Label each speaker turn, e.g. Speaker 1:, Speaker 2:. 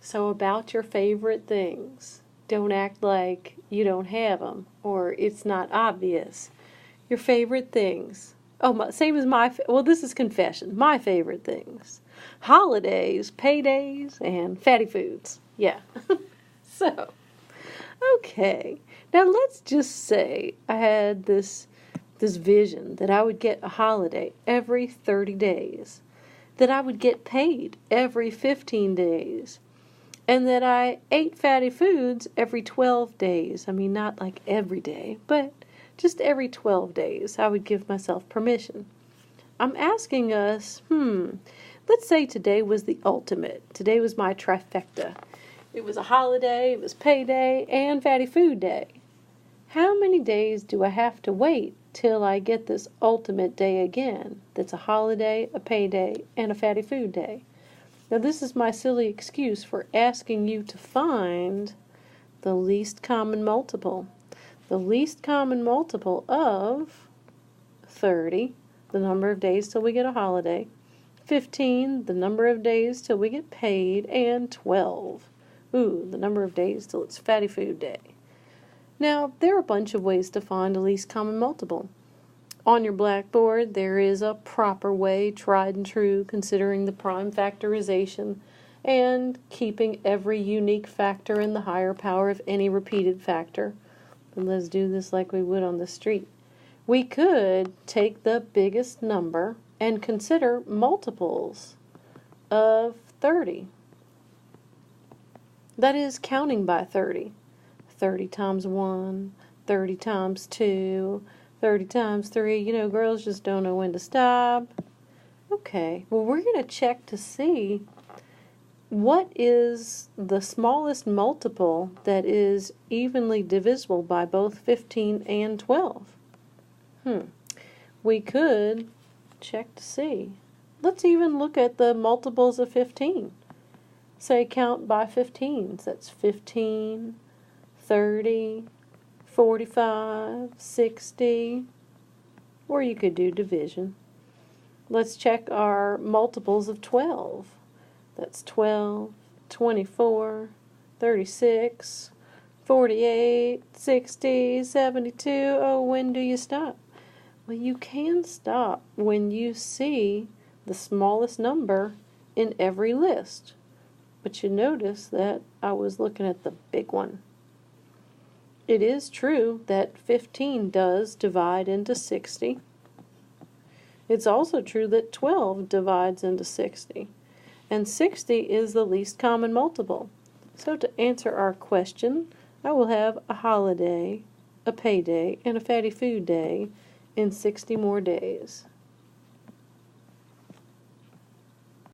Speaker 1: So about your favorite things. Don't act like you don't have them or it's not obvious. Your favorite things. Oh, same as well, this is confession. My favorite things. Holidays, paydays, and fatty foods. Yeah. So, okay. Now let's just say I had this vision that I would get a holiday every 30 days, that I would get paid every 15 days, and that I ate fatty foods every 12 days. I mean, not like every day, but just every 12 days I would give myself permission. I'm asking us, let's say today was the ultimate. Today was my trifecta. It was a holiday, it was payday, and fatty food day. How many days do I have to wait till I get this ultimate day again? That's a holiday, a payday, and a fatty food day. Now this is my silly excuse for asking you to find the least common multiple. The least common multiple of 30, the number of days till we get a holiday, 15, the number of days till we get paid, and 12, the number of days till it's fatty food day. Now, there are a bunch of ways to find a least common multiple. On your blackboard, there is a proper way, tried and true, considering the prime factorization and keeping every unique factor in the higher power of any repeated factor. And let's do this like we would on the street. We could take the biggest number and consider multiples of 30. That is counting by 30. 30 times 1, 30 times 2, 30 times 3. You know, girls just don't know when to stop. Okay, well, we're going to check to see what is the smallest multiple that is evenly divisible by both 15 and 12. We could check to see. Let's even look at the multiples of 15. Say count by 15s. That's 15, 30, 45, 60, or you could do division. Let's check our multiples of 12. That's 12, 24, 36, 48, 60, 72. Oh, when do you stop? Well, you can stop when you see the smallest number in every list. But you notice that I was looking at the big one. It is true that 15 does divide into 60. It's also true that 12 divides into 60. And 60 is the least common multiple. So to answer our question, I will have a holiday, a payday, and a fatty food day in 60 more days.